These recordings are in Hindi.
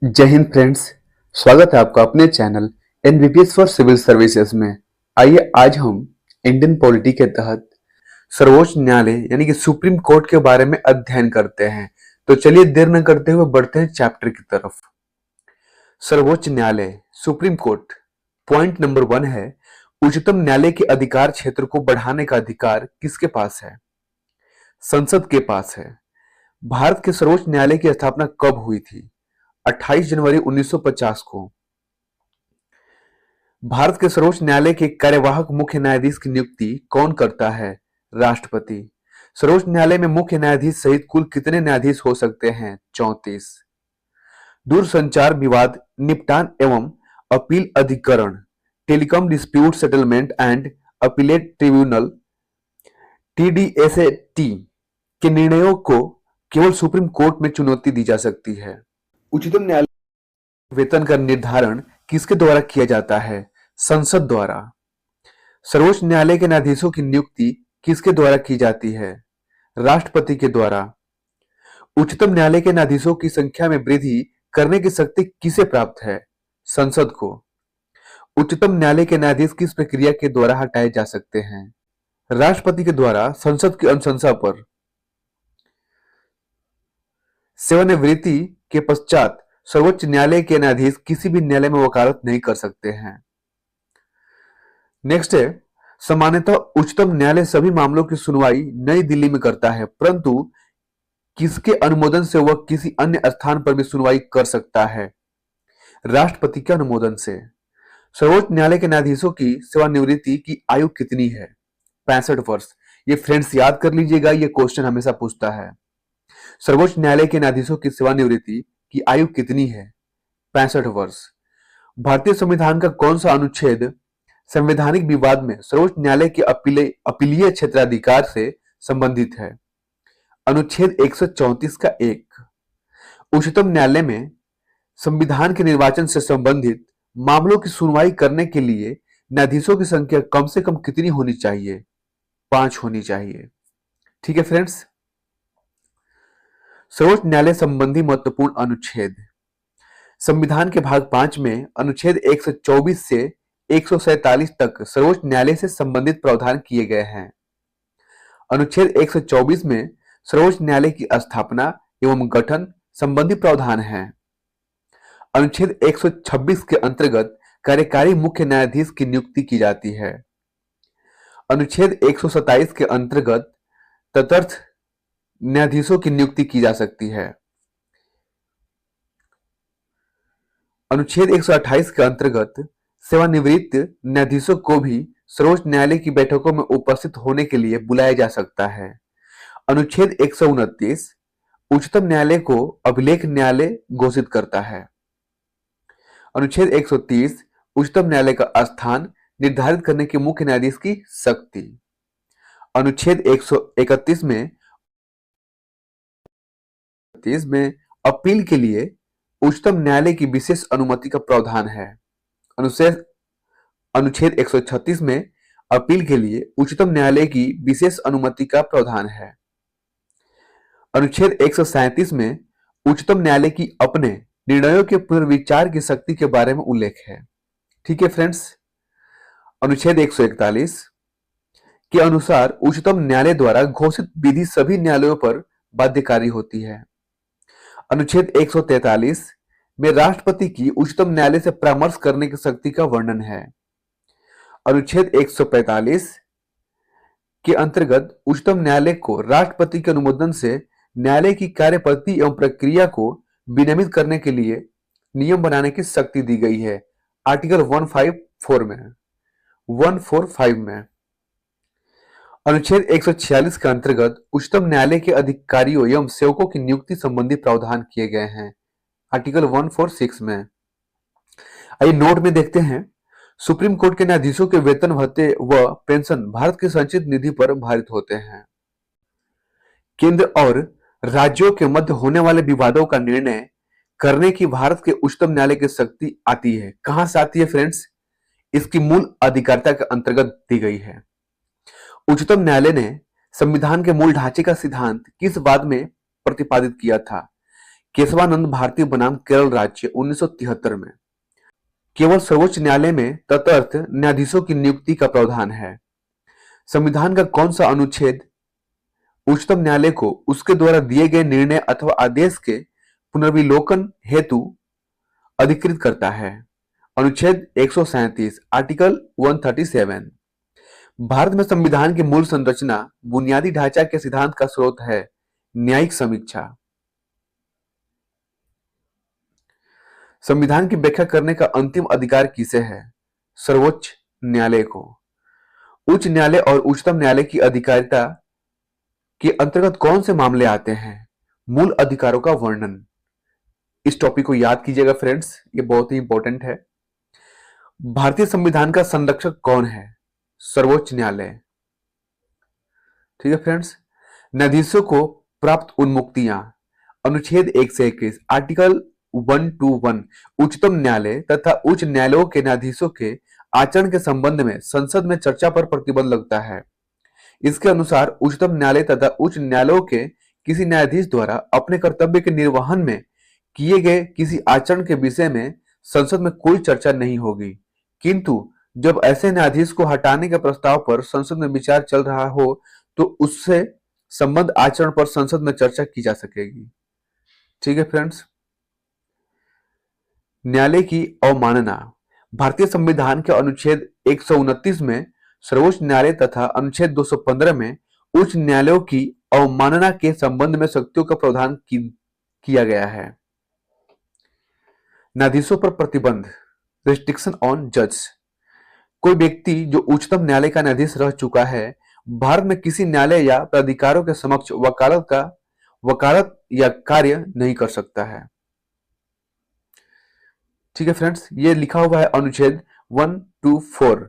जय हिंद फ्रेंड्स। स्वागत है आपका अपने चैनल एनबीपीएस फॉर सिविल सर्विसेज में। आइए आज हम इंडियन पॉलिटी के तहत सर्वोच्च न्यायालय यानी कि सुप्रीम कोर्ट के बारे में अध्ययन करते हैं। तो चलिए देर न करते हुए बढ़ते हैं चैप्टर की तरफ। सर्वोच्च न्यायालय सुप्रीम कोर्ट। पॉइंट नंबर 1 है, उच्चतम न्यायालय के अधिकार क्षेत्र को बढ़ाने का अधिकार किसके पास है? संसद के पास है। भारत के सर्वोच्च न्यायालय की स्थापना कब हुई थी? 28 जनवरी 1950 को। भारत के सर्वोच्च न्यायालय के कार्यवाहक मुख्य न्यायाधीश की नियुक्ति कौन करता है? राष्ट्रपति। सर्वोच्च न्यायालय में मुख्य न्यायाधीश सहित कुल कितने न्यायाधीश हो सकते हैं? 34। दूरसंचार विवाद निपटान एवं अपील अधिकरण telecom dispute settlement and appellate tribunal TDSAT के निर्णयों को केवल सुप्रीम कोर्ट में चुनौती दी जा सकती है। उच्चतम न्यायालय वेतन का निर्धारण किसके द्वारा किया जाता है? संसद द्वारा। सर्वोच्च न्यायालय के न्यायाधीशों की नियुक्ति किसके द्वारा की जाती है? राष्ट्रपति के द्वारा। उच्चतम न्यायालय के न्यायाधीशों की संख्या में वृद्धि करने की शक्ति किसे प्राप्त है? संसद को। उच्चतम न्यायालय के न्यायाधीश किस प्रक्रिया के द्वारा हटाए जा सकते हैं? राष्ट्रपति के द्वारा संसद की अनुशंसा पर। सेवानिवृत्ति के पश्चात सर्वोच्च न्यायालय के न्यायाधीश किसी भी न्यायालय में वकालत नहीं कर सकते हैं। नेक्स्ट है, सामान्यतः उच्चतम न्यायालय सभी मामलों की सुनवाई नई दिल्ली में करता है, परंतु किसके अनुमोदन से वह किसी अन्य स्थान पर भी सुनवाई कर सकता है? राष्ट्रपति के अनुमोदन से। सर्वोच्च न्यायालय के न्यायाधीशों की सेवानिवृत्ति की आयु कितनी है? 65 वर्ष। ये फ्रेंड्स याद कर लीजिएगा, ये क्वेश्चन हमेशा पूछता है। सर्वोच्च न्यायालय के न्यायाधीशों की सेवानिवृत्ति की आयु कितनी है? 65 वर्ष। भारतीय संविधान का कौन सा अनुच्छेद संवैधानिक विवाद में सर्वोच्च न्यायालय के अपीलीय क्षेत्राधिकार से संबंधित है? अनुच्छेद 134 का 1। उच्चतम न्यायालय में संविधान के निर्वाचन से संबंधित मामलों की सुनवाई करने के लिए न्यायाधीशों की संख्या कम से कम कितनी होनी चाहिए? 5 होनी चाहिए। ठीक है फ्रेंड्स। सर्वोच्च न्यायालय संबंधी महत्वपूर्ण अनुच्छेद। संविधान के भाग 5 में अनुच्छेद 124 से 147 तक सर्वोच्च न्यायालय से संबंधित प्रावधान किए गए हैं। अनुच्छेद 124 में सर्वोच्च न्यायालय की स्थापना एवं गठन संबंधी प्रावधान है। अनुच्छेद 126 के अंतर्गत कार्यकारी मुख्य न्यायाधीश की नियुक्ति की जाती है। अनुच्छेद 127 के अंतर्गत तटस्थ न्यायाधीशों की नियुक्ति की जा सकती है। अनुच्छेद 128 के अंतर्गत सेवानिवृत्त न्यायाधीशों को भी सर्वोच्च न्यायालय की बैठकों में उपस्थित होने के लिए बुलाया जा सकता है। अनुच्छेद 129 उच्चतम न्यायालय को अभिलेख न्यायालय घोषित करता है। अनुच्छेद 130 उच्चतम न्यायालय का स्थान निर्धारित करने के मुख्य न्यायाधीश की शक्ति। अनुच्छेद 131 में अपील के लिए उच्चतम न्यायालय की विशेष अनुमति का प्रावधान है। अनुच्छेद 136 में अपील के लिए उच्चतम न्यायालय की विशेष अनुमति का प्रावधान है। अनुच्छेद 137 में उच्चतम न्यायालय की अपने निर्णयों के पुनर्विचार की शक्ति के बारे में उल्लेख है। ठीक है फ्रेंड्स। अनुच्छेद 141 के अनुसार उच्चतम न्यायालय द्वारा घोषित विधि सभी न्यायालयों पर बाध्यकारी होती है। अनुच्छेद 143 में राष्ट्रपति की उच्चतम न्यायालय से परामर्श करने की शक्ति का वर्णन है। अनुच्छेद 145 के अंतर्गत उच्चतम न्यायालय को राष्ट्रपति के अनुमोदन से न्यायालय की कार्यपद्धति एवं प्रक्रिया को विनियमित करने के लिए नियम बनाने की शक्ति दी गई है। आर्टिकल 145 में। अनुच्छेद 146 के अंतर्गत उच्चतम न्यायालय के अधिकारियों एवं सेवकों की नियुक्ति संबंधी प्रावधान किए गए हैं। आर्टिकल 146 में। आइए नोट में देखते हैं, सुप्रीम कोर्ट के न्यायाधीशों के वेतन भत्ते व पेंशन भारत के संचित निधि पर भारित होते हैं। केंद्र और राज्यों के मध्य होने वाले विवादों का निर्णय करने की भारत के उच्चतम न्यायालय की शक्ति आती है। कहां से आती है फ्रेंड्स? इसकी मूल अधिकारिता के अंतर्गत दी गई है। उच्चतम न्यायालय ने संविधान के मूल ढांचे का सिद्धांत किस बात में प्रतिपादित किया था केशवानंद भारती बनाम केरल राज्य 1973 में। केवल सर्वोच्च न्यायालय में तटस्थ न्यायाधीशों की नियुक्ति का प्रावधान है। संविधान का कौन सा अनुच्छेद उच्चतम न्यायालय को उसके द्वारा दिए गए निर्णय अथवा आदेश के पुनर्विलोकन हेतु अधिकृत करता है? अनुच्छेद 137, आर्टिकल 137। भारत में संविधान की मूल संरचना, बुनियादी ढांचा के सिद्धांत का स्रोत है न्यायिक समीक्षा। संविधान की व्याख्या करने का अंतिम अधिकार किसे है? सर्वोच्च न्यायालय को। उच्च न्यायालय और उच्चतम न्यायालय की अधिकारिता के अंतर्गत कौन से मामले आते हैं? मूल अधिकारों का वर्णन। इस टॉपिक को याद कीजिएगा फ्रेंड्स, ये बहुत ही इंपॉर्टेंट है। भारतीय संविधान का संरक्षक कौन है? सर्वोच्च न्यायालय। ठीक है फ्रेंड्स। न्यायाधीशों को प्राप्त उन्मुक्तियां, अनुच्छेद 1 से 21, आर्टिकल 121 उच्चतम न्यायालय तथा उच्च न्यायालयों के न्यायाधीशों के आचरण के संबंध में संसद में चर्चा पर प्रतिबंध लगता है। इसके अनुसार उच्चतम न्यायालय तथा उच्च न्यायालयों के किसी न्यायाधीश द्वारा अपने कर्तव्य के निर्वहन में किए गए किसी आचरण के विषय में संसद में कोई चर्चा नहीं होगी, किंतु जब ऐसे न्यायाधीश को हटाने के प्रस्ताव पर संसद में विचार चल रहा हो तो उससे संबंध आचरण पर संसद में चर्चा की जा सकेगी। ठीक है फ्रेंड्स। न्यायालय की अवमानना। भारतीय संविधान के अनुच्छेद 129 में सर्वोच्च न्यायालय तथा अनुच्छेद 215 में उच्च न्यायालयों की अवमानना के संबंध में शक्तियों का प्रावधान किया गया है। न्यायाधीशों पर प्रतिबंध, रिस्ट्रिक्शन ऑन जज। कोई व्यक्ति जो उच्चतम न्यायालय का न्यायाधीश रह चुका है, भारत में किसी न्यायालय या प्राधिकारों के समक्ष वकालत या कार्य नहीं कर सकता है। ठीक है फ्रेंड्स, ये लिखा हुआ है अनुच्छेद 124,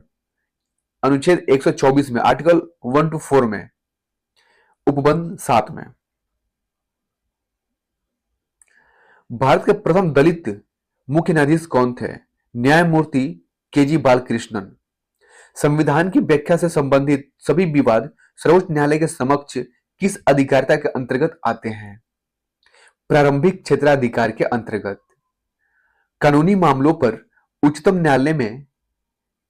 अनुच्छेद 124 में, आर्टिकल 124 में, उपबंध 7 में। भारत के प्रथम दलित मुख्य न्यायाधीश कौन थे? न्यायमूर्ति केजी बालकृष्णन। संविधान की व्याख्या से संबंधित सभी विवाद सर्वोच्च न्यायालय के समक्ष किस अधिकारिता के अंतर्गत आते हैं? प्रारंभिक क्षेत्राधिकार के अंतर्गत। कानूनी मामलों पर उच्चतम न्यायालय में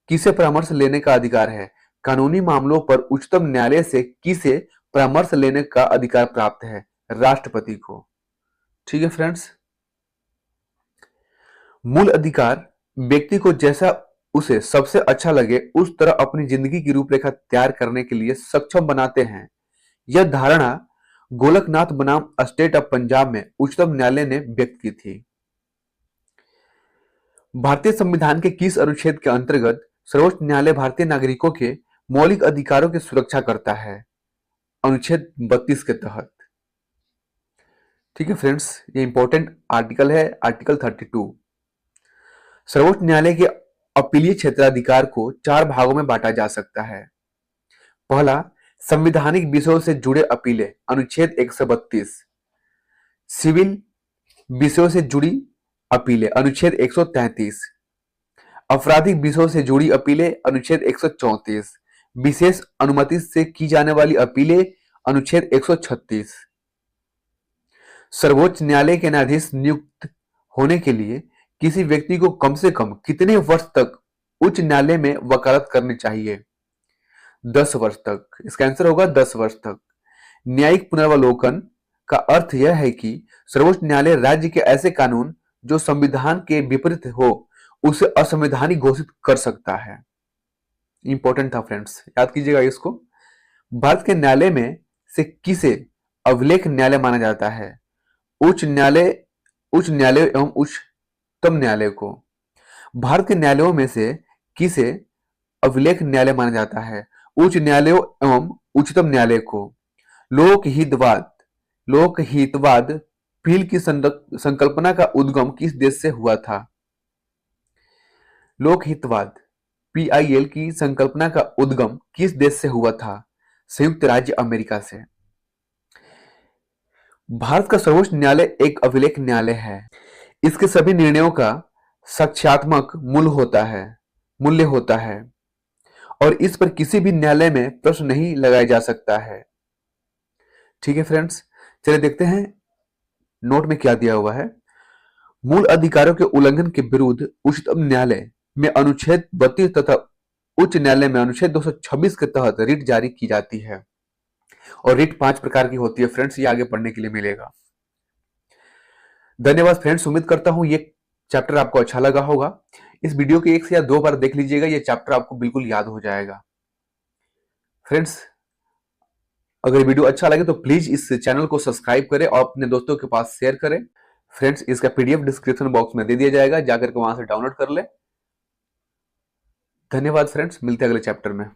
किसे परामर्श लेने का अधिकार है? कानूनी मामलों पर उच्चतम न्यायालय से किसे परामर्श लेने का अधिकार प्राप्त है? राष्ट्रपति को। ठीक है फ्रेंड्स। मूल अधिकार व्यक्ति को जैसा उसे सबसे अच्छा लगे उस तरह अपनी जिंदगी की रूपरेखा तैयार करने के लिए सक्षम बनाते हैं। यह धारणा गोलकनाथ बनाम स्टेट ऑफ पंजाब में उच्चतम न्यायालय ने व्यक्त की थी। भारतीय संविधान के किस अनुच्छेद के अंतर्गत सर्वोच्च न्यायालय भारतीय नागरिकों के मौलिक अधिकारों की सुरक्षा करता है? अनुच्छेद 32 के तहत। ठीक है फ्रेंड्स, ये इंपॉर्टेंट आर्टिकल है, आर्टिकल 32। सर्वोच्च न्यायालय के अपीलीय क्षेत्राधिकार को 4 भागों में बांटा जा सकता है। पहला, संवैधानिक विषयों से जुड़े अपीलें, अनुच्छेद 132। सिविल विषयों से जुड़ी अपीलें, अनुच्छेद 133। आपराधिक विषयों से जुड़ी अपीलें, अनुच्छेद 134। विशेष अनुमति से की जाने वाली अपीलें, अनुच्छेद 136। सर्वोच्च न्यायालय के न्यायाधीश नियुक्त होने के लिए किसी व्यक्ति को कम से कम कितने वर्ष तक उच्च न्यायालय में वकालत करनी चाहिए? 10 वर्ष तक। इसका आंसर होगा 10 वर्ष तक। न्यायिक पुनर्वलोकन का अर्थ यह है कि सर्वोच्च न्यायालय राज्य के ऐसे कानून जो संविधान के विपरीत हो उसे असंवैधानिक घोषित कर सकता है। इंपॉर्टेंट था फ्रेंड्स, याद कीजिएगा इसको। भारत के न्यायालय में से किसे अभिलेख न्यायालय माना जाता है? उच्च न्यायालय एवं उच्चतम न्यायालय को। भारत के न्यायालयों में से किसे अभिलेख न्यायालय माना जाता है? उच्च न्यायालयों एवं उच्चतम न्यायालय को। लोकहितवाद पील की संकल्पना का उद्गम किस देश से हुआ था? लोकहितवाद PIL की संकल्पना का उद्गम किस देश से हुआ था? संयुक्त राज्य अमेरिका से। भारत का सर्वोच्च न्यायालय एक अभिलेख न्यायालय है। इसके सभी निर्णयों का साक्ष्यात्मक मूल्य होता है और इस पर किसी भी न्यायालय में प्रश्न नहीं लगाया जा सकता है। ठीक है फ्रेंड्स, चलिए देखते हैं नोट में क्या दिया हुआ है, मूल अधिकारों के उल्लंघन के विरुद्ध उच्चतम न्यायालय में अनुच्छेद 32 तथा उच्च न्यायालय में अनुच्छेद 226 के तहत रिट जारी की जाती है। और रिट 5 प्रकार की होती है फ्रेंड्स, ये आगे पढ़ने के लिए मिलेगा। धन्यवाद फ्रेंड्स, उम्मीद करता हूं ये चैप्टर आपको अच्छा लगा होगा। इस वीडियो को 1 से या 2 बार देख लीजिएगा, ये चैप्टर आपको बिल्कुल याद हो जाएगा। फ्रेंड्स, अगर वीडियो अच्छा लगे तो प्लीज इस चैनल को सब्सक्राइब करें और अपने दोस्तों के पास शेयर करें। फ्रेंड्स, इसका पीडीएफ डिस्क्रिप्शन बॉक्स में दे दिया जाएगा, जाकर के वहां से डाउनलोड कर ले। धन्यवाद फ्रेंड्स, मिलते हैं अगले चैप्टर में।